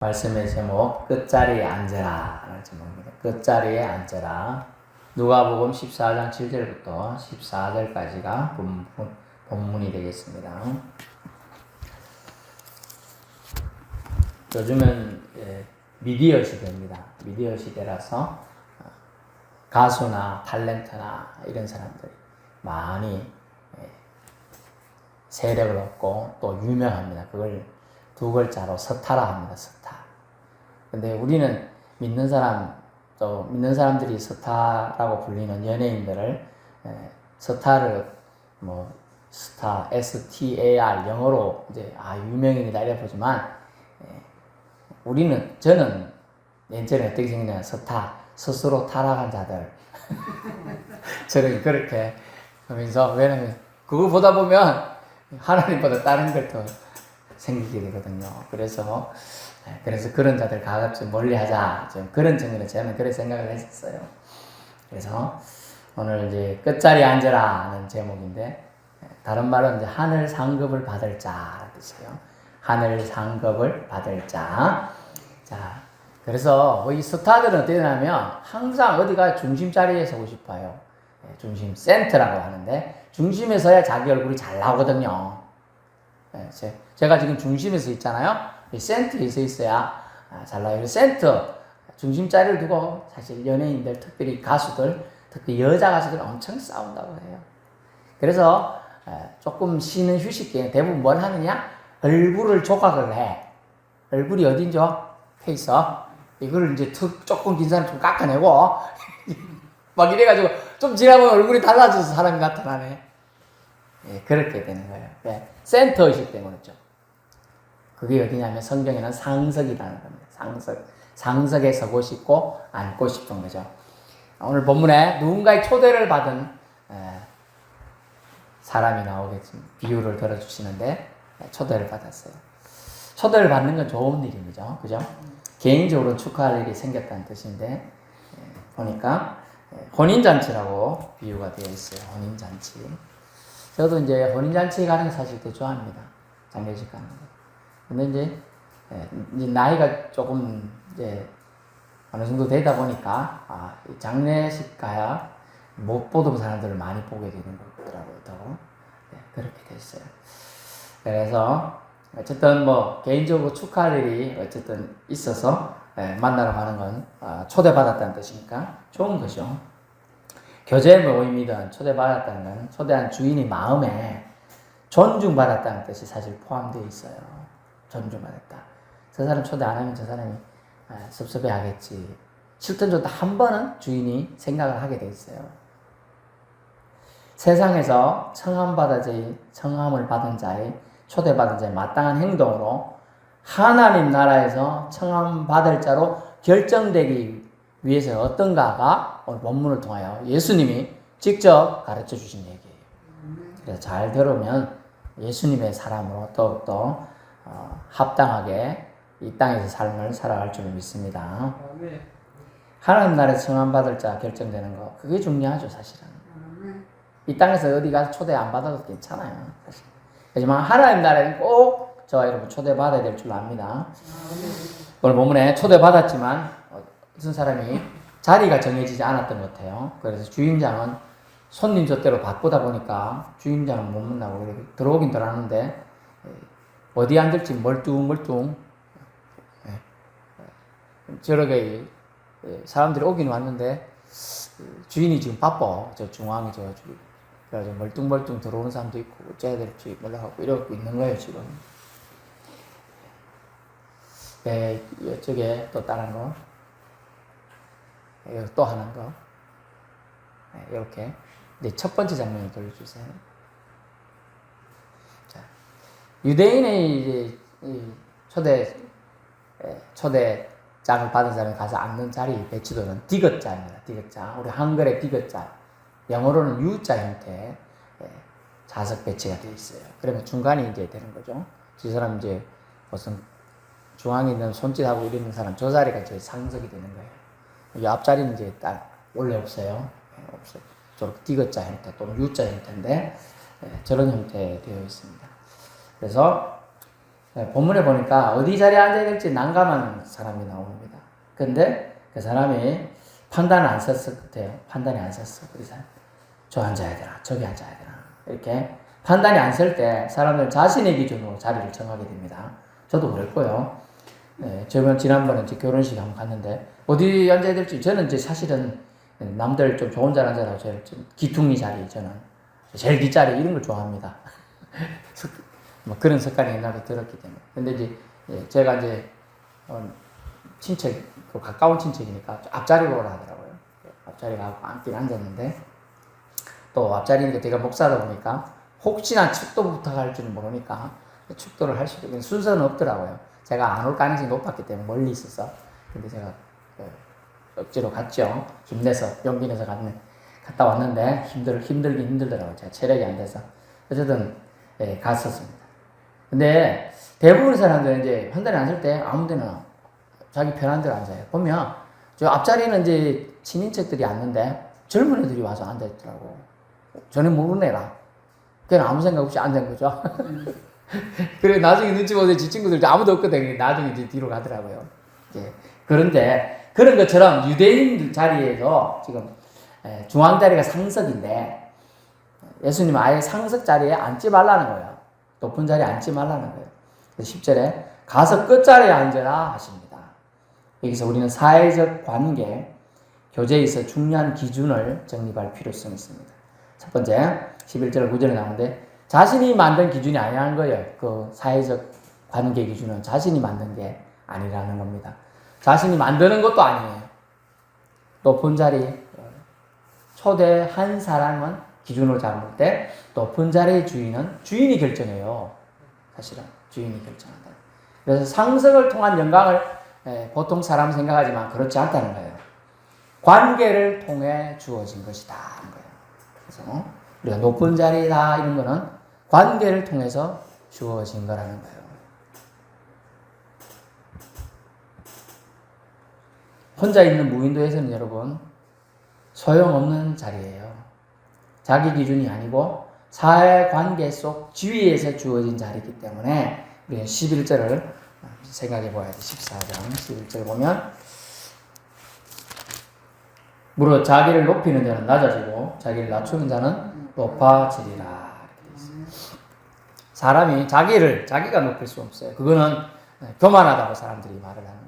말씀의 제목 끝자리에 앉으라 라는 제목입니다. 끝자리에 앉으라. 누가복음 14장 7절부터 14절까지가 본문이 되겠습니다. 요즘은 미디어 시대입니다. 미디어 시대라서 가수나 탤런트나 이런 사람들이 많이 세력을 얻고 또 유명합니다. 그걸 두 글자로 스타라 합니다. 스타. 근데 우리는 믿는 사람, 또 믿는 사람들이 스타라고 불리는 연예인들을 스타를 스타 STAR 영어로 이제 유명인이다 이래 보지만 저는 예전에 어떻게 생겼냐면 스타 스스로 타락한 자들 저는 그렇게 하면서, 왜냐면 그거 보다 보면 하나님보다 다른 걸 더 생기게 되거든요. 그래서 그런 자들 가급적 멀리하자, 좀 그런 측면에서 저는 그런 생각을 했었어요. 그래서 오늘 이제 끝자리에 앉으라는 제목인데, 다른 말은 이제 하늘 상급을 받을 자라는 뜻이에요. 하늘 상급을 받을 자. 자, 그래서 이 스타들은 어떻게 되냐면 항상 어디가 중심 자리에 서고 싶어요. 중심 센터라고 하는데, 중심에 서야 자기 얼굴이 잘 나오거든요. 제가 지금 중심에서 있잖아요. 센터에 서 있어야 잘 나와요. 센터, 중심 자리를 두고 사실 연예인들, 특별히 가수들, 특히 여자 가수들 엄청 싸운다고 해요. 그래서 조금 쉬는 휴식기에 대부분 뭘 하느냐? 얼굴을 조각을 해. 얼굴이 어딘죠? 페이스. 이거를 이제 조금 긴 사람 좀 깎아내고 막 이래가지고 좀 지나보면 얼굴이 달라져서 사람이 나타나네. 그렇게 되는 거예요. 센터의식 때문이죠. 그게 어디냐면 성경에는 상석이라는 겁니다. 상석에 서고 싶고 앉고 싶은 거죠. 오늘 본문에 누군가의 초대를 받은 사람이 나오겠습니다. 비유를 들어주시는데, 초대를 받았어요. 초대를 받는 건 좋은 일이죠. 그죠? 개인적으로 축하할 일이 생겼다는 뜻인데, 보니까 혼인잔치라고 비유가 되어 있어요. 혼인잔치. 저도 이제 혼인잔치 가는 거 사실 더 좋아합니다. 장례식 가는 거. 근데 이제 나이가 조금 이제 어느 정도 되다 보니까 장례식 가야 못 보던 사람들을 많이 보게 되는 거더라고요. 더. 그렇게 됐어요. 그래서 어쨌든 개인적으로 축하할 일이 어쨌든 있어서 만나러 가는 건 초대받았다는 뜻이니까 좋은 거죠. 교제 모임이든 초대받았다는 건 초대한 주인의 마음에 존중받았다는 뜻이 사실 포함되어 있어요. 존중받았다. 저 사람 초대 안 하면 저 사람이 섭섭해 하겠지. 싫든 좋든 한 번은 주인이 생각을 하게 돼 있어요. 세상에서 청함을 받은 자의, 초대받은 자의 마땅한 행동으로 하나님 나라에서 청함받을 자로 결정되기 위해서 어떤가가 오늘 본문을 통하여 예수님이 직접 가르쳐 주신 얘기예요. 그래서 잘 들으면 예수님의 사람으로 더욱더 합당하게 이 땅에서 삶을 살아갈 줄 믿습니다. 하나님 나라에서 청함받을 자 결정되는 거, 그게 중요하죠. 사실은 이 땅에서 어디 가서 초대 안 받아도 괜찮아요. 사실. 하지만 하나님 나라에는 꼭 저와 여러분 초대받아야 될 줄 압니다. 오늘 본문에 초대받았지만 어떤 사람이 자리가 정해지지 않았던 것 같아요. 그래서 주인장은 손님 젖대로 바쁘다 보니까 주인장은 못 만나고 들어오긴 들어왔는데 어디 앉을지 멀뚱멀뚱 저렇게 사람들이 오긴 왔는데 주인이 지금 바빠. 저 중앙에 그래서 멀뚱멀뚱 들어오는 사람도 있고 어째야 될지 몰라갖고 이러고 있는 거예요 지금. 이쪽에 또 다른 거, 또 하는 거, 이렇게. 이제 첫 번째 장면을 돌려주세요. 자, 유대인의 이제 초대장을 받은 사람이 가서 앉는 자리 배치도는 디귿자입니다. 디귿자. 우리 한글의 디귿자. 영어로는 U자 형태 좌석 배치가 되어 있어요. 그러면 중간이 이제 되는 거죠. 이 사람 이제 무슨 중앙에 있는 손짓하고 이러는 사람, 저 자리가 이제 상석이 되는 거예요. 이 앞자리는 이제 딱 원래 없어요. 없어요. 저렇게 디귿자 형태 또는 U자 형태인데 저런 형태 되어 있습니다. 그래서 본문에 보니까 어디 자리에 앉아야 될지 난감한 사람이 나옵니다. 근데 그 사람이 판단을 안 썼을 것 같아요. 판단이 안 썼어. 그래서 저 앉아야 되나 저기 앉아야 되나 이렇게 판단이 안 쓸 때 사람들은 자신의 기준으로 자리를 정하게 됩니다. 저도 그랬고요. 네, 저번 지난번에 이제 결혼식 한번 갔는데 어디 앉아야 될지 저는 이제 사실은 남들 좀 좋은 자리 앉아라고 제일 좀 기퉁이 자리 저는 제일 뒷자리 이런 걸 좋아합니다. 뭐 그런 습관이 옛날에 들었기 때문에. 근데 이제 제가 이제 친척 가까운 친척이니까 앞자리로 오라 하더라고요. 앞자리 가고 앉긴 앉았는데 또 앞자리니까 제가 목사다 보니까 혹시나 축도 부탁할 줄은 모르니까 축도를 할 수도 있는 순서는 없더라고요. 제가 안 올 가능성이 높았기 때문에 멀리 있어서. 근데 제가 억지로 갔죠. 힘내서 용기 내서 갔다 왔는데 힘들긴 힘들더라고요. 제가 체력이 안 돼서 어쨌든 갔었습니다. 근데 대부분의 사람들은 이제 판단이 안 쓸 때 아무데나 자기 편한 대로 앉아요. 보면 저 앞자리는 이제 친인척들이 앉는데 젊은 애들이 와서 앉아있더라고. 전에 모르는 애라. 그냥 아무 생각 없이 앉은 거죠. 그래 나중에 눈치 보세요. 지 친구들 아무도 없거든요. 나중에 이제 뒤로 가더라고요. 예. 그런데 그런 것처럼 유대인 자리에서 지금 중앙 자리가 상석인데 예수님은 아예 상석 자리에 앉지 말라는 거예요. 높은 자리에 앉지 말라는 거예요. 10절에 가서 끝자리에 앉으라 하십니다. 여기서 우리는 사회적 관계, 교제에 있어 중요한 기준을 정립할 필요성이 있습니다. 첫 번째, 11절 9절에 나오는데 자신이 만든 기준이 아니라는 거예요. 그 사회적 관계 기준은 자신이 만든 게 아니라는 겁니다. 자신이 만드는 것도 아니에요. 높은 자리, 초대한 사람은 기준으로 잡을 때 높은 자리의 주인은 주인이 결정해요. 사실은 주인이 결정한다. 그래서 상석을 통한 영광을 보통 사람 생각하지만 그렇지 않다는 거예요. 관계를 통해 주어진 것이다 하는 거예요. 그래서 우리가 높은 자리다 이런 거는 관계를 통해서 주어진 거라는 거예요. 혼자 있는 무인도에서는 여러분 소용없는 자리예요. 자기 기준이 아니고 사회관계 속 지위에서 주어진 자리이기 때문에 우리는 11절을 생각해 봐야 돼. 14장 11절 보면 무릇 자기를 높이는 자는 낮아지고 자기를 낮추는 자는 높아지리라. 사람이 자기가 높일 수 없어요. 그거는 교만하다고 사람들이 말을 하는 거예요.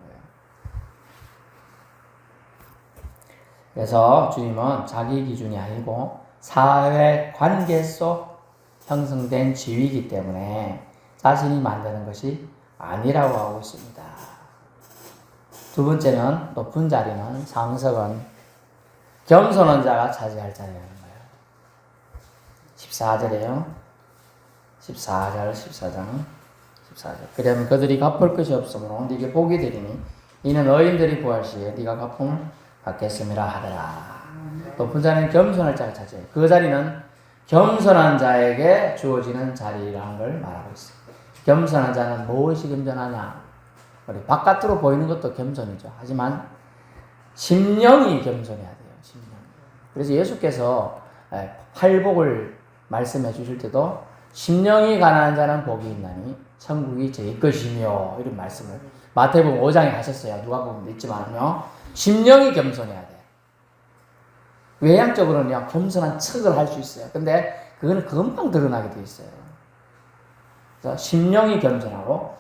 그래서 주님은 자기 기준이 아니고 사회 관계 속 형성된 지위이기 때문에 자신이 만드는 것이 아니라고 하고 있습니다. 두 번째는 높은 자리는 상석은 겸손한 자가 차지할 자리라는 거예요. 14절이에요. 14장 14절. 그러면 그들이 갚을 것이 없으므로 네게 복이 되리니 이는 의인들이 구할 시에 네가 갚음을 받겠음이라 하더라. 높은 자는 겸손할 자가 차지해요. 그 자리는 겸손한 자에게 주어지는 자리라는 걸 말하고 있어요. 겸손한 자는 무엇이 겸손하냐? 우리 바깥으로 보이는 것도 겸손이죠. 하지만 심령이 겸손해야 돼요. 심령. 그래서 예수께서 팔복을 말씀해 주실 때도 심령이 가난한 자는 복이 있나니 천국이 제 것이며 이런 말씀을 마태복음 5장에 하셨어요. 누가복음도 있지만요. 심령이 겸손해야 돼. 외향적으로는요 겸손한 척을 할 수 있어요. 근데 그거는 금방 드러나게 돼 있어요. 그래서 심령이 겸손하고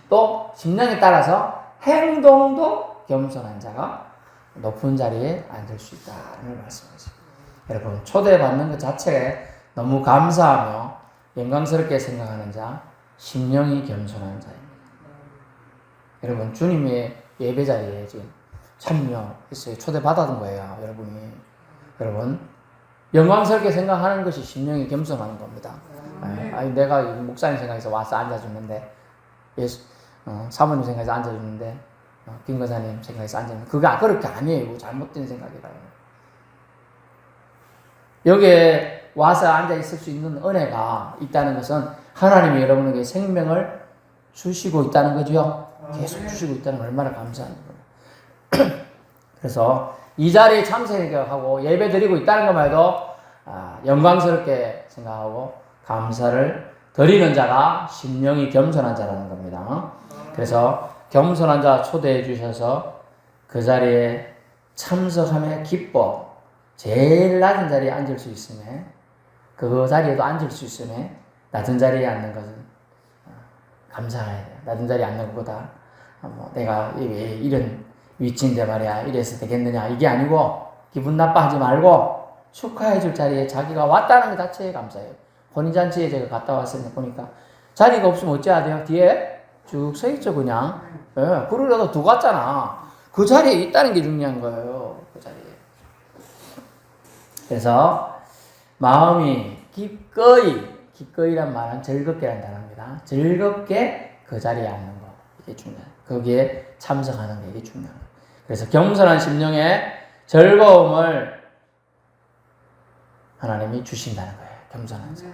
또 심령에 따라서 행동도 겸손한 자가 높은 자리에 앉을 수 있다는 말씀이죠. 여러분 초대받는 것 자체에 너무 감사하며 영광스럽게 생각하는 자, 심령이 겸손한 자입니다. 여러분 주님의 예배 자리에 지금 참여했어요. 초대받았던 거예요. 여러분 영광스럽게 생각하는 것이 심령이 겸손하는 겁니다. 아니 내가 목사님 생각해서 와서 앉아주는데 사모님 생각해서 앉아주는데 김건사님 생각해서 앉아주는데 그게 그렇게 아니에요. 잘못된 생각이라요. 여기에 와서 앉아있을 수 있는 은혜가 있다는 것은 하나님이 여러분에게 생명을 주시고 있다는 거죠. 계속 주시고 있다는 걸 얼마나 감사한 거예요. 그래서 이 자리에 참석하고 예배 드리고 있다는 것만 해도 영광스럽게 생각하고 감사를 드리는 자가 심령이 겸손한 자라는 겁니다. 그래서 겸손한 자 초대해 주셔서 그 자리에 참석하며 기뻐 제일 낮은 자리에 앉을 수 있으며 그 자리에도 앉을 수 있으며 낮은 자리에 앉는 것은 감사해야 돼요. 낮은 자리에 앉는 것보다 내가 왜 이런 위치인데 말이야 이래서 되겠느냐 이게 아니고 기분 나빠하지 말고 축하해 줄 자리에 자기가 왔다는 것 자체에 감사해요. 혼인잔치에 제가 갔다 왔으니 보니까 자리가 없으면 어찌해야 돼요? 뒤에 쭉 서 있죠 그냥. 예, 그러려다 두고 갔잖아. 그 자리에 있다는 게 중요한 거예요. 그 자리에. 그래서 마음이 기꺼이란 말은 즐겁게란 단어입니다. 즐겁게 그 자리에 앉는 거 이게 중요해요. 거기에 참석하는 게 이게 중요해요. 그래서 겸손한 심령에 즐거움을 하나님이 주신다는 거예요. 겸손한 자.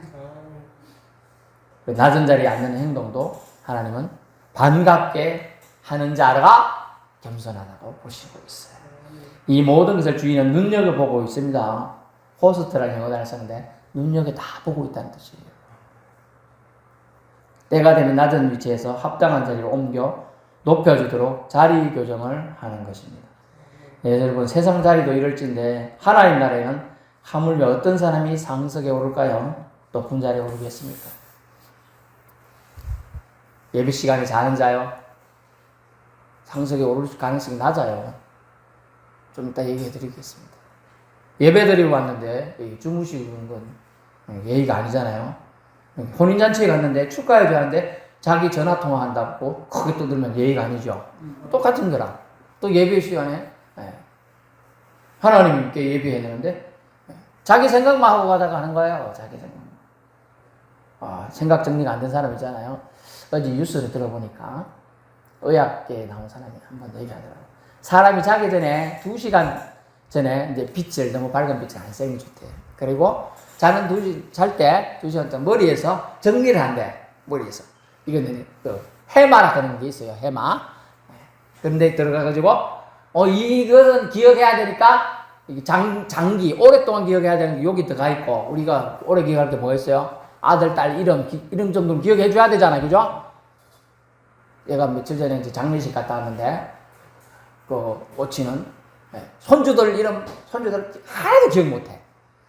낮은 자리에 앉는 행동도 하나님은 반갑게 하는 자가 겸손하다고 보시고 있어요. 이 모든 것을 주인은 눈여겨보고 있습니다. 호스트라는 영어 단어를 쓰는데 눈여겨 다 보고 있다는 뜻이에요. 때가 되면 낮은 위치에서 합당한 자리로 옮겨 높여주도록 자리 교정을 하는 것입니다. 네, 여러분 세상 자리도 이럴진데 하나님 나라에는 하물며 어떤 사람이 상석에 오를까요? 높은 자리에 오르겠습니까? 예배 시간에 자는 자요? 상석에 오를 가능성이 낮아요. 좀 이따 얘기해 드리겠습니다. 예배 드리고 왔는데 주무시는 건 예의가 아니잖아요. 혼인잔치에 갔는데 축가해야 하는데 자기 전화 통화한다고 크게 떠들면 예의가 아니죠. 똑같은 거랑 또 예배 시간에 하나님께 예배해야 되는데 자기 생각만 하고 가다가 하는 거예요. 자기 생각. 생각 정리가 안 된 사람 있잖아요. 어제 뉴스를 들어보니까 의학계에 나온 사람이 한번 얘기하더라고요. 사람이 자기 전에 2시간 전에 이제 빛을 너무 밝은 빛을 안 쐬는 게 좋대요. 그리고 잘 때 2시간 동안 머리에서 정리를 한대. 머리에서. 이거는 해마라 그런 게 있어요. 해마. 그런데 들어가가지고 이것은 기억해야 되니까 장기 오랫동안 기억해야 되는 게 여기 들어가 있고 우리가 오래 기억할 게 뭐가 있어요? 아들, 딸 이름 정도는 기억해 줘야 되잖아요. 그죠? 얘가 며칠 전에 이제 장례식 갔다 왔는데 그 오치는 손주들 이름 하나도 기억 못해.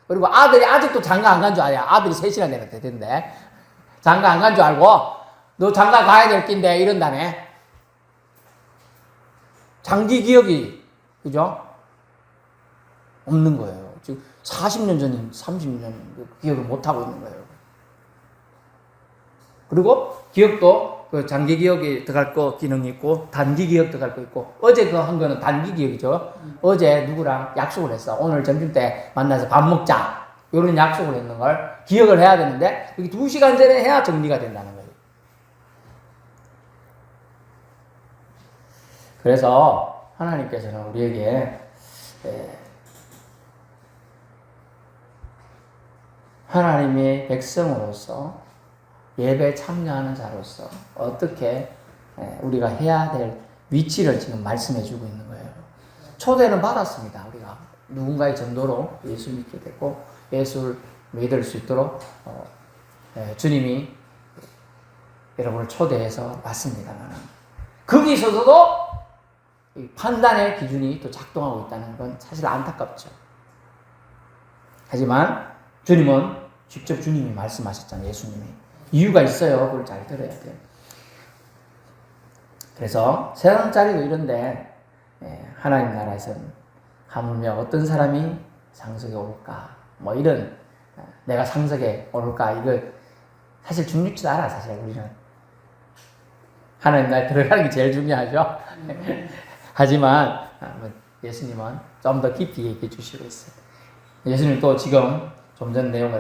그리고 아들이 아직도 장가 안 간 줄 알아요. 아들이 3시간 내가 되던데 장가 안 간 줄 알고 너 장가 가야 될 낀데 이런다네. 장기 기억이 그죠? 없는 거예요. 지금 40년 전인 30년 기억을 못 하고 있는 거예요. 그리고 기억도 그 장기 기억이 들어갈 거 기능이 있고 단기 기억 들어갈 거 있고 어제 그 한 거는 단기 기억이죠. 어제 누구랑 약속을 했어. 오늘 점심 때 만나서 밥 먹자. 이런 약속을 했는 걸 기억을 해야 되는데 여기 2시간 전에 해야 정리가 된다는 거예요. 그래서 하나님께서는 우리에게 하나님의 백성으로서 예배에 참여하는 자로서 어떻게 우리가 해야 될 위치를 지금 말씀해 주고 있는 거예요. 초대는 받았습니다. 우리가 누군가의 전도로 예수 믿게 됐고 예수를 믿을 수 있도록 주님이 여러분을 초대해서 왔습니다만 거기서도 판단의 기준이 또 작동하고 있다는 건 사실 안타깝죠. 하지만 주님은 직접 주님이 말씀하셨잖아요. 예수님이. 이유가 있어요. 그걸 잘 들어야 돼요. 그래서 세상 자리도 이런데 하나님 나라에서는 하물며 어떤 사람이 상석에 오를까 뭐 이런 내가 상석에 오를까 이거 사실 중요치도 않아. 사실 우리는 하나님 나라에 들어가는 게 제일 중요하죠. 하지만 예수님은 좀 더 깊이 얘기해 주시고 있어요. 예수님 또 지금 좀 전 내용과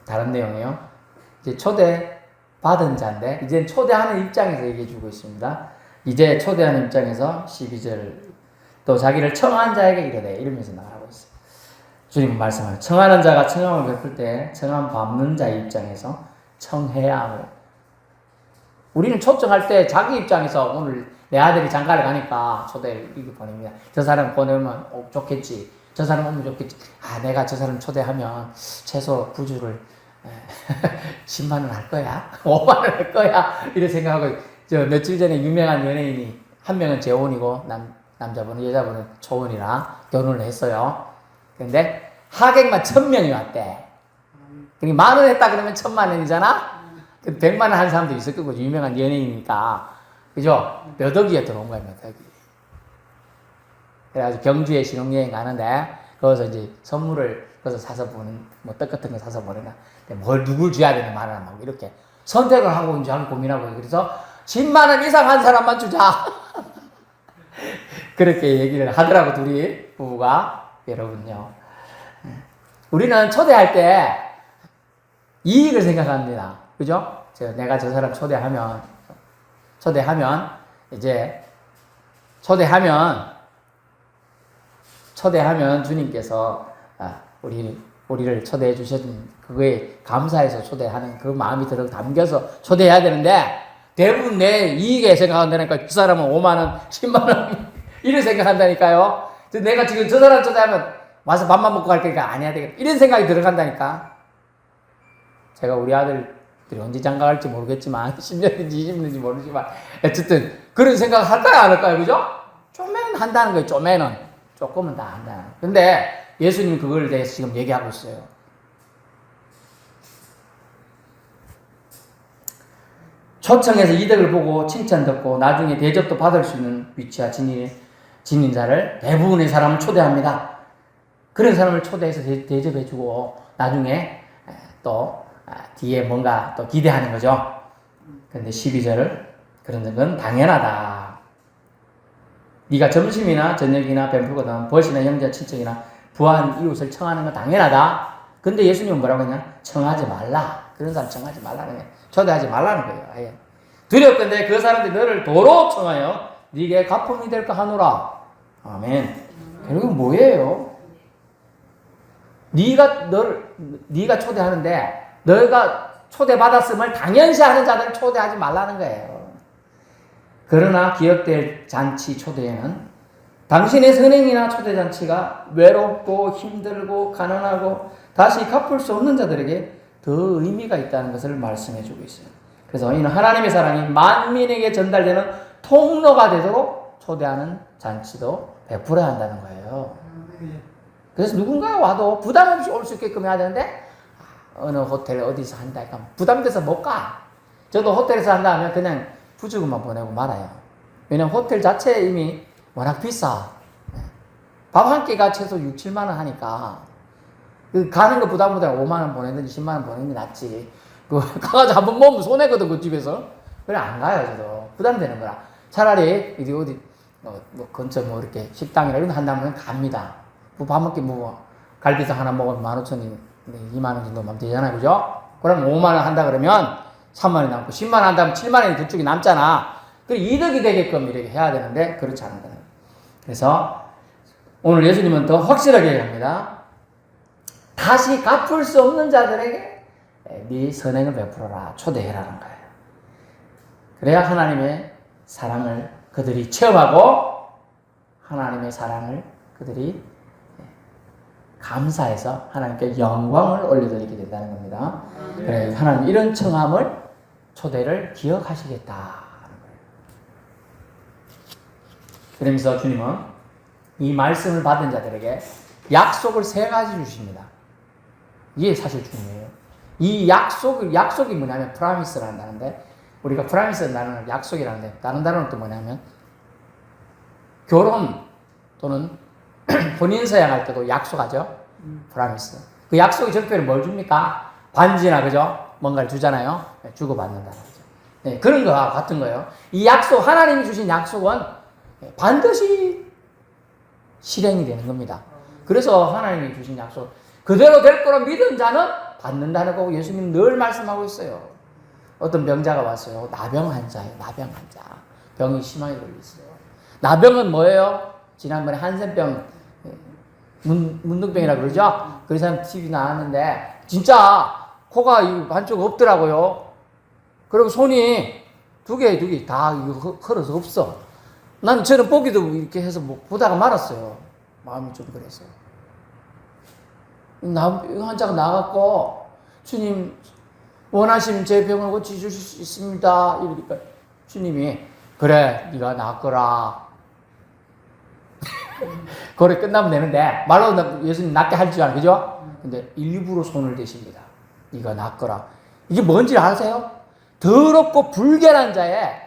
다른 내용이에요. 이제 초대 받은 자인데 이제 초대하는 입장에서 얘기해 주고 있습니다. 이제 초대하는 입장에서 12절 또 자기를 청한 자에게 이르되 이러면서 말하고 있어요. 주님은 말씀하세요. 청하는 자가 청함을 베풀 때 청함 받는 자의 입장에서 청해야 함을. 우리는 초청할 때 자기 입장에서 오늘 내 아들이 장가를 가니까 초대를 이렇게 보냅니다. 저 사람 보내면 좋겠지. 저 사람 오면 좋겠지. 내가 저 사람 초대하면 최소 9주를 10만 원 할 거야? 5만 원 할 거야? 이런 생각하고, 며칠 전에 유명한 연예인이, 한 명은 재혼이고, 남자분은, 여자분은 초혼이라 결혼을 했어요. 근데 하객만 1000명이 왔대. 그러니까 10,000원 했다 그러면 10,000,000원이잖아? 100만 원 한 사람도 있을 거고, 유명한 연예인이니까. 그죠? 몇 억이에 들어온 거야, 몇 억이. 그래가지고 경주에 신혼여행 가는데, 거기서 이제 선물을 거기서 사서 보는, 뭐 떡 같은 거 사서 보내나. 뭘, 누굴 줘야 되는 말을 막 이렇게 선택을 하고 이제 하고 고민하고, 그래서 10만 원 이상 한 사람만 주자. 그렇게 얘기를 하더라고, 둘이, 부부가. 여러분요. 우리는 초대할 때 이익을 생각합니다. 그죠? 내가 저 사람 초대하면, 이제, 초대하면 주님께서, 우리를 초대해 주신 그거에 감사해서 초대하는 그 마음이 담겨서 초대해야 되는데, 대부분 내 이익에 생각한다니까. 그 사람은 5만원, 10만원, 이런 생각한다니까요. 내가 지금 저 사람 초대하면 와서 밥만 먹고 갈 거니까 안 해야 되겠다, 이런 생각이 들어간다니까. 제가 우리 아들들이 언제 장가 갈지 모르겠지만, 10년인지 20년인지 모르지만, 어쨌든, 그런 생각 할까요, 안 할까요? 그죠? 쪼매는 한다는 거예요, 쪼매는. 조금은 다 한다는 거예요. 근데, 예수님이 그걸 대해서 지금 얘기하고 있어요. 초청해서 이득을 보고 칭찬 듣고 나중에 대접도 받을 수 있는 위치와 지닌 자를, 대부분의 사람을 초대합니다. 그런 사람을 초대해서 대접해주고 나중에 또 뒤에 뭔가 또 기대하는 거죠. 그런데 12절을, 그런 건 당연하다. 네가 점심이나 저녁이나 배부르거든 벗이나 형제 친척이나 부한 이웃을 청하는 건 당연하다. 근데 예수님은 뭐라고 했냐? 청하지 말라. 그런 사람 청하지 말라는 거예요. 초대하지 말라는 거예요. 아예. 두렵건대 그 사람들이 너를 도로 청하여 네게 가품이 될까 하노라. 아멘. 결국은 뭐예요? 네가 초대하는데 너가 초대받았음을 당연시하는 자들을 초대하지 말라는 거예요. 그러나 기억될 잔치 초대에는 당신의 선행이나 초대잔치가 외롭고 힘들고 가난하고 다시 갚을 수 없는 자들에게 더 의미가 있다는 것을 말씀해 주고 있어요. 그래서 이는 하나님의 사랑이 만민에게 전달되는 통로가 되도록 초대하는 잔치도 베풀어야 한다는 거예요. 그래서 누군가 와도 부담 없이 올 수 있게끔 해야 되는데, 어느 호텔 어디서 한다 하니까 부담돼서 못 가. 저도 호텔에서 한다 하면 그냥 부주금만 보내고 말아요. 왜냐면 호텔 자체 이미 워낙 비싸. 밥 한 끼가 최소 6, 7만 원 하니까. 가는 거 부담보다 5만 원 보내든지 10만 원 보내는 게 낫지. 가가지고 한번 먹으면 손해거든, 그 집에서. 그래, 안 가요, 저도. 부담되는 거라. 차라리, 어디, 근처 이렇게 식당이나 이런 거 한다면 갑니다. 밥 먹기 갈비탕 하나 먹으면 15,000원, 2만 원 정도만 되잖아요, 그죠? 그럼 5만 원 한다 그러면 3만 원이 남고, 10만 원 한다면 7만 원이 그쪽이 남잖아. 그 이득이 되게끔 이렇게 해야 되는데, 그렇지 않은 거예요. 그래서, 오늘 예수님은 더 확실하게 얘기합니다. 다시 갚을 수 없는 자들에게 네 선행을 베풀어라, 초대해라는 거예요. 그래야 하나님의 사랑을 그들이 체험하고 하나님의 사랑을 그들이 감사해서 하나님께 영광을 올려드리게 된다는 겁니다. 그래, 하나님 이런 청함을, 초대를 기억하시겠다 하는 거예요. 그러면서 주님은 이 말씀을 받은 자들에게 약속을 3가지 주십니다. 이게 사실 중요해요. 이 약속이 뭐냐면 프라미스라는 단어인데, 우리가 프라미스라는 단어는 약속이라는데, 다른 단어는 또 뭐냐면 결혼 또는 혼인서양 할 때도 약속하죠. 프라미스. 그 약속의 절표를 뭘 줍니까? 반지나, 그죠? 뭔가를 주잖아요. 주고받는다는 거죠. 네, 그런 거와 같은 거예요. 이 약속, 하나님이 주신 약속은 반드시 실행이 되는 겁니다. 그래서 하나님이 주신 약속, 그대로 될 거라 믿은 자는 받는다는 거고, 예수님 늘 말씀하고 있어요. 어떤 병자가 왔어요. 나병 환자예요. 나병 환자. 병이 심하게 걸렸어요. 나병은 뭐예요? 지난번에 한센병, 문둥병이라고 그러죠? 그 사람 TV 나왔는데, 진짜 코가 한쪽 없더라고요. 그리고 손이 두 개 다 헐어서 없어. 저는 보기도 이렇게 해서 보다가 말았어요. 마음이 좀 그랬어요. 환자가 나갔고, 주님 원하시면 제 병을 고쳐주실 수 있습니다. 이러니까 주님이 그래 네가 낫거라. 그래 끝나면 되는데 말로 예수님 낫게 할 줄 알아. 그죠? 근데 일부러 손을 대십니다. 네가 낫거라. 이게 뭔지 아세요? 더럽고 불결한 자에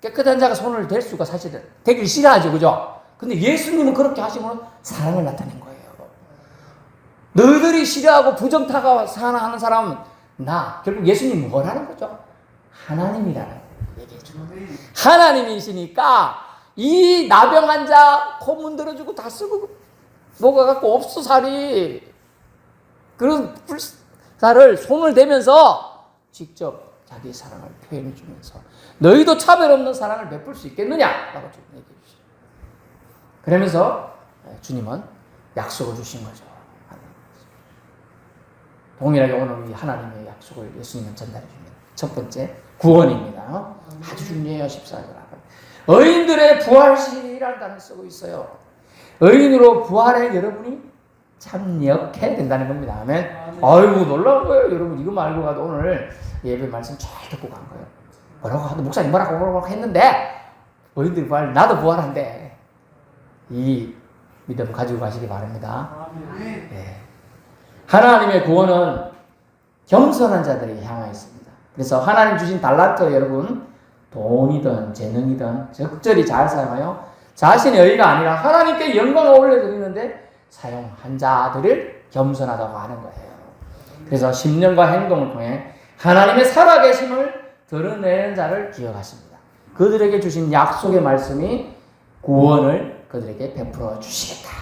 깨끗한 자가 손을 댈 수가 사실은 되길 싫어하죠. 그죠? 근데 예수님은 그렇게 하시면 사랑을 나타낸 거예요. 너희들이 싫어하고 부정타가 사랑하는 사람은 나. 결국 예수님은 뭐라는 거죠? 하나님이라는 얘기죠. 하나님이시니까 이 나병 환자 코 문드러지고 다 쓰고 녹아갖고 없어 살이 그런 불사를 손을 대면서 직접 자기의 사랑을 표현해 주면서 너희도 차별 없는 사랑을 베풀 수 있겠느냐라고 얘기해 주시죠. 그러면서 주님은 약속을 주신 거죠. 동일하게 오늘 이 하나님의 약속을 예수님은 전달해 줍니다. 첫 번째 구원입니다. 아주 중요해요. 14절. 의인들의 부활시라는 단어를 쓰고 있어요. 의인으로 부활해 여러분이 참여해야 된다는 겁니다. 아멘. 아이고 놀라운 거예요. 여러분 이거 말고 가도 오늘 예배 말씀 잘 듣고 간 거예요. 뭐라고 하도 목사님 뭐라고 했는데 의인들이 부활 나도 부활한대. 이 믿음 가지고 가시기 바랍니다. 네. 하나님의 구원은 겸손한 자들에게 향해 있습니다. 그래서 하나님 주신 달란트 여러분 돈이든 재능이든 적절히 잘 사용하여 자신의 의가 아니라 하나님께 영광을 올려드리는데 사용한 자들을 겸손하다고 하는 거예요. 그래서 심령과 행동을 통해 하나님의 살아계심을 드러내는 자를 기억하십니다. 그들에게 주신 약속의 말씀이 구원을 그들에게 베풀어 주시겠다.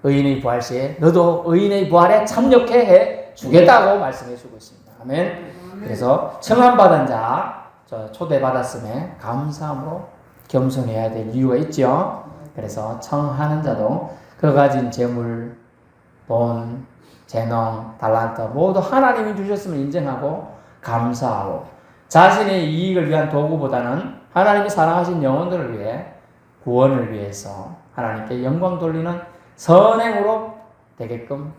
의인의 부활 시에 너도 의인의 부활에 참여케 해 주겠다고 말씀해 주고 있습니다. 아멘. 그래서 청함받은 자, 초대받았음에 감사함으로 겸손해야 될 이유가 있죠. 그래서 청하는 자도 그 가진 재물, 돈, 재능, 달란트 모두 하나님이 주셨음을 인정하고 감사하고 자신의 이익을 위한 도구보다는 하나님이 사랑하신 영혼들을 위해 구원을 위해서 하나님께 영광 돌리는 선행으로 되게끔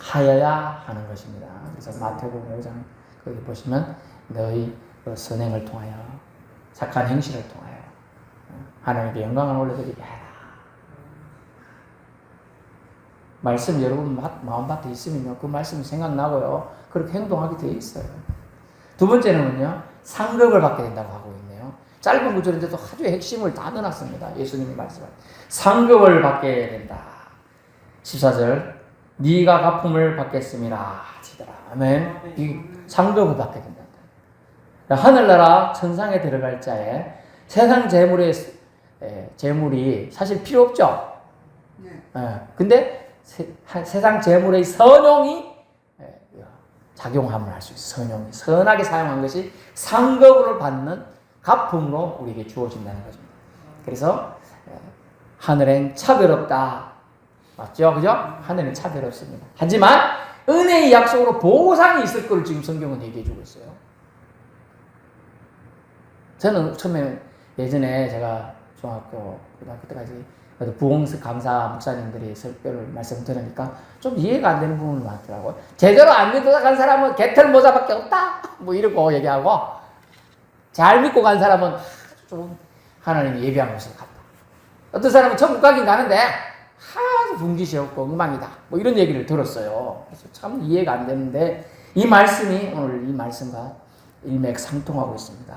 하여야 하는 것입니다. 그래서 마태복음 5장 거기 보시면 너희 선행을 통하여 착한 행실을 통하여 하나님께 영광을 올려드리게 하라. 말씀 여러분 마음밭에 있으면요 그 말씀 생각나고요 그렇게 행동하게 되어 있어요. 두 번째는요 상급을 받게 된다고 하고 있네요. 짧은 구절인데도 아주 핵심을 다 넣어놨습니다. 예수님이 말씀하신 상급을 받게 된다. 14절 네가 갚음을 받겠음이라 하시더라. 아멘. 이 상급을 받게 된다. 하늘나라 천상에 들어갈 자에 세상 재물이 사실 필요 없죠. 근데 세상 재물의 선용이 작용함을 할 수 있어요. 선용이 선하게 사용한 것이 상급으로 받는 갚음으로 우리에게 주어진다는 것입니다. 그래서 하늘엔 차별 없다. 맞죠? 그죠? 하늘엔 차별 없습니다. 하지만 은혜의 약속으로 보상이 있을 걸 지금 성경은 얘기해 주고 있어요. 저는 처음에 예전에 제가 중학교, 고등학교 때까지 부흥스 강사 목사님들이 설교를 말씀 들으니까 좀 이해가 안 되는 부분이 많더라고요. 제대로 안 믿고 간 사람은 개털 모자밖에 없다! 뭐 이러고 얘기하고 잘 믿고 간 사람은 좀 하나님이 예비한 곳을 갔다. 어떤 사람은 천국 가긴 가는데 아주 분깃이 없고 엉망이다. 뭐 이런 얘기를 들었어요. 그래서 참 이해가 안 되는데 이 말씀이 오늘 이 말씀과 일맥상통하고 있습니다.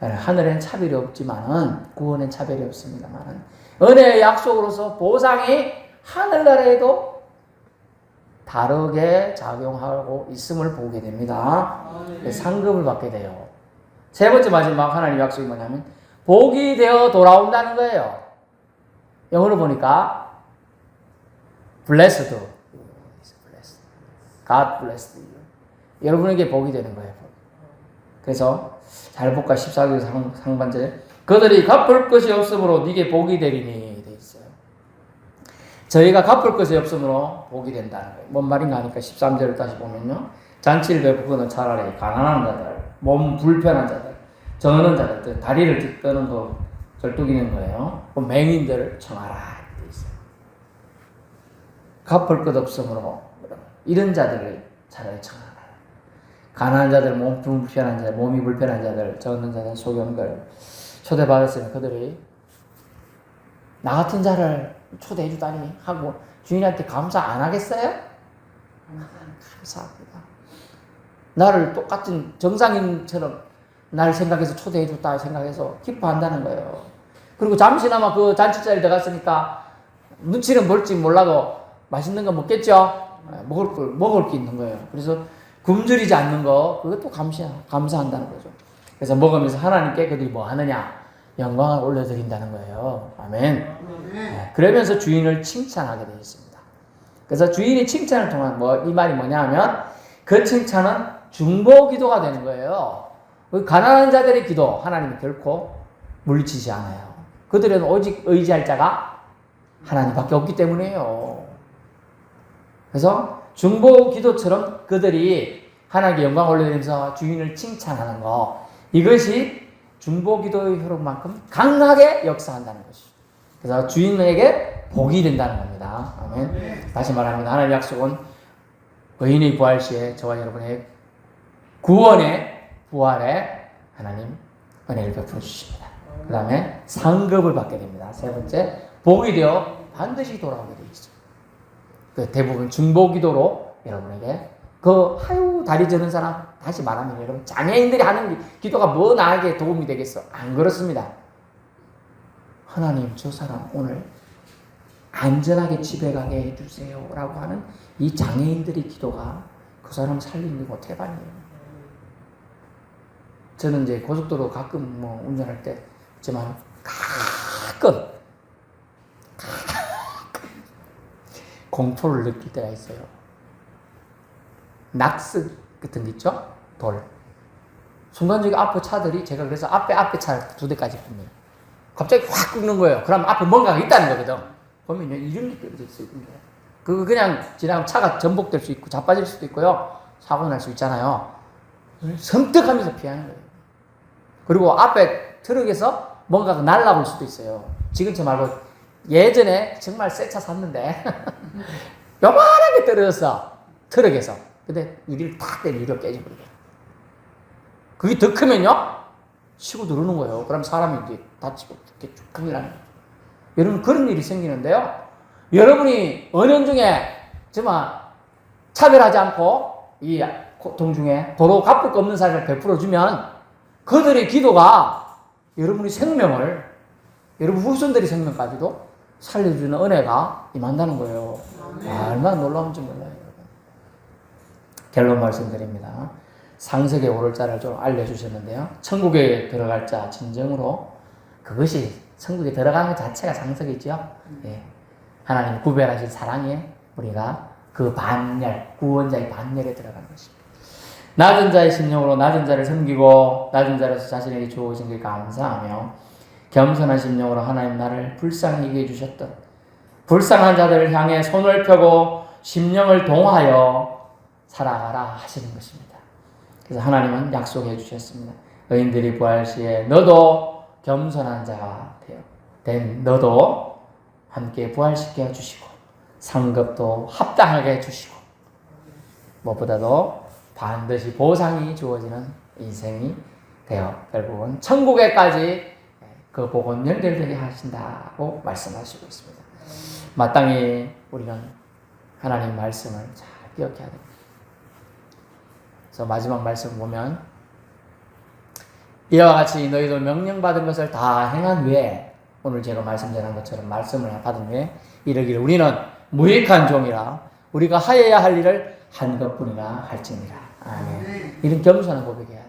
하늘엔 차별이 없지만은 구원엔 차별이 없습니다만은 은혜의 약속으로서 보상이 하늘나라에도 다르게 작용하고 있음을 보게 됩니다. 상급을 받게 돼요. 세 번째 마지막 하나님의 약속이 뭐냐면 복이 되어 돌아온다는 거예요. 영어로 보니까 blessed, God blessed you. 여러분에게 복이 되는 거예요. 그래서 잘 볼까 14절 상반절에 그들이 갚을 것이 없으므로 네게 복이 되리니 돼 있어요. 저희가 갚을 것이 없으므로 복이 된다는 거예요. 뭔 말인가 하니까 13절을 다시 보면요. 잔치를 베푸고는 차라리 가난한 자들, 몸 불편한 자들, 저는 자들, 다리를 떠는 거 절뚝이는 거예요. 맹인들을 청하라 돼 있어요. 갚을 것 없으므로 이런 자들을 차라리 청하라. 가난한 자들, 몸 불편한 자들, 몸이 불편한 자들, 적는 자들, 소경들 초대받았으면 그들이 나 같은 자를 초대해 주다니 하고 주인한테 감사 안 하겠어요? 감사합니다. 나를 똑같은 정상인처럼 날 생각해서 초대해 줬다 생각해서 기뻐한다는 거예요. 그리고 잠시나마 그 잔치 자리에 들어갔으니까 눈치는 볼지 몰라도 맛있는 거 먹겠죠? 먹을 게 있는 거예요. 그래서 굶주리지 않는 거, 그것도 감사한다는 거죠. 그래서 먹으면서 하나님께 그들이 뭐 하느냐? 영광을 올려드린다는 거예요. 아멘. 네, 그러면서 주인을 칭찬하게 되어 있습니다. 그래서 주인이 칭찬을 통한 이 말이 뭐냐 하면 그 칭찬은 중보 기도가 되는 거예요. 가난한 자들의 기도, 하나님이 결코 물리치지 않아요. 그들은 오직 의지할 자가 하나님밖에 없기 때문이에요. 그래서 중보 기도처럼 그들이 하나님께 영광을 올려드리면서 주인을 칭찬하는 거, 이것이 중보 기도의 효력만큼 강하게 역사한다는 것이죠. 그래서 주인에게 복이 된다는 겁니다. 아멘. 다시 말하면 하나님의 약속은 의인의 부활 시에 저와 여러분의 구원의 부활에 하나님 은혜를 베풀어 주십니다. 그 다음에 상급을 받게 됩니다. 세 번째, 복이 되어 반드시 돌아오게 되어 있죠. 그 대부분 중보기도로 여러분에게 다리 저는 사람, 다시 말하면 여러분 장애인들이 하는 기도가 뭐 나에게 도움이 되겠어? 안 그렇습니다. 하나님, 저 사람 오늘 안전하게 집에 가게 해주세요 라고 하는 이 장애인들의 기도가 그 사람 살리는 거 대박이에요. 저는 이제 고속도로 가끔 운전할 때 있지만 가끔 공포를 느낄 때가 있어요. 낙스 같은 게 있죠? 돌. 순간적으로 앞에 차들이, 제가 그래서 앞에 차 2대까지 봅니다. 갑자기 확 끄는 거예요. 그럼 앞에 뭔가가 있다는 거거든. 보면요, 이런 게 떨어져 있어요. 그거 그냥 지나가면 차가 전복될 수 있고 자빠질 수도 있고요. 사고 날 수 있잖아요. 섬뜩하면서 피하는 거예요. 그리고 앞에 트럭에서 뭔가가 날아올 수도 있어요. 지금처럼 말고 예전에 정말 새 차 샀는데 요만하게 떨어졌어. 트럭에서. 근데 유리를 탁 때리면 유리가 깨져버려요. 그게 더 크면요, 치고 누르는 거예요. 그럼 사람이 이제 다치고 이렇게 쭉 큰일 나는 거예요. 여러분, 그런 일이 생기는데요. 여러분이 은연 중에 정말 차별하지 않고 이 고통 중에 도로 갚을 거 없는 사람을 베풀어주면 그들의 기도가 여러분의 생명을, 여러분 후손들의 생명까지도 살려주는 은혜가 임한다는 거예요. 얼마나 놀라운지 몰라요. 결론 말씀드립니다. 상석에 오를 자를 좀 알려주셨는데요. 천국에 들어갈 자 진정으로, 그것이 천국에 들어가는 것 자체가 상석이죠. 예. 하나님 구별하신 사랑에 우리가 그 반열, 구원자의 반열에 들어가는 것입니다. 낮은 자의 심령으로 낮은 자를 섬기고 낮은 자로서 자신에게 주어진 걸 감사하며 겸손한 심령으로 하나님 나를 불쌍히 여겨 주셨던 불쌍한 자들을 향해 손을 펴고 심령을 동하여 살아가라 하시는 것입니다. 그래서 하나님은 약속해 주셨습니다. 의인들이 부활 시에 너도 겸손한 자가 된 너도 함께 부활시켜 주시고 상급도 합당하게 해주시고 무엇보다도 반드시 보상이 주어지는 인생이 되어 결국은 천국에까지 그 복은 연결되게 하신다고 말씀하시고 있습니다. 마땅히 우리는 하나님 말씀을 잘 기억해야 됩니다. 그래서 마지막 말씀 보면 이와 같이 너희도 명령받은 것을 다 행한 후에, 오늘 제가 말씀드린 것처럼 말씀을 받은 후에 이르기를 우리는 무익한 종이라 우리가 하여야 할 일을 한 것뿐이나 할지니라. 아멘. 이런 겸손한 고백해야 돼요.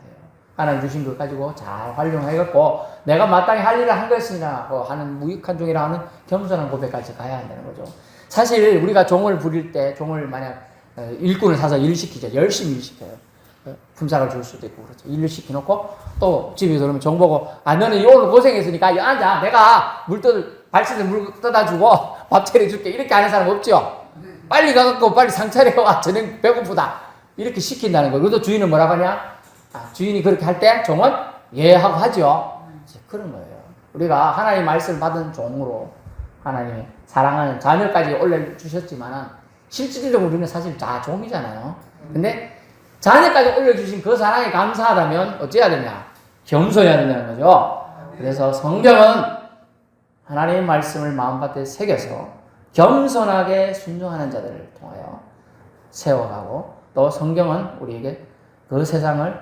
하나님 주신 것 가지고 잘 활용해갖고 내가 마땅히 할 일을 한 것이나 하는 무익한 종이라 하는 겸손한 고백까지 가야 한다는 거죠. 사실 우리가 종을 부릴 때, 종을 만약 일꾼을 사서 일 시키죠. 열심히 일 시켜요. 품삯을 줄 수도 있고 그렇죠. 일을 시켜놓고 또 집에 들어오면 종 보고 너는 오늘 고생했으니까 앉아, 내가 발치는 물 떠다주고 밥 차려줄게, 이렇게 하는 사람 없죠. 빨리 가갖고 빨리 상 차려와, 저녁 배고프다, 이렇게 시킨다는 거예요. 그래도 주인은 뭐라고 하냐? 주인이 그렇게 할 때 종은 예 하고 하죠. 그런 거예요. 우리가 하나님 말씀을 받은 종으로 하나님이 사랑하는 자녀까지 올려주셨지만 실질적으로 우리는 사실 다 종이잖아요. 근데 자녀까지 올려주신 그 사랑에 감사하다면 어찌해야 되냐? 겸손해야 된다는 거죠. 그래서 성경은 하나님의 말씀을 마음밭에 새겨서 겸손하게 순종하는 자들을 통하여 세워가고, 또 성경은 우리에게 그 세상을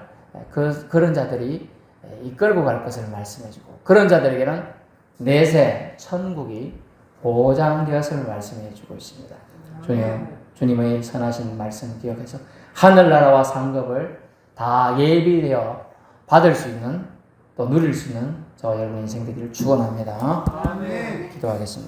그런 자들이 이끌고 갈 것을 말씀해주고, 그런 자들에게는 내세 천국이 보장되었음을 말씀해주고 있습니다. 주님의 선하신 말씀 기억해서 하늘나라와 상급을 다 예비되어 받을 수 있는, 또 누릴 수 있는 저 여러분 인생 되기를 축원합니다. 기도하겠습니다.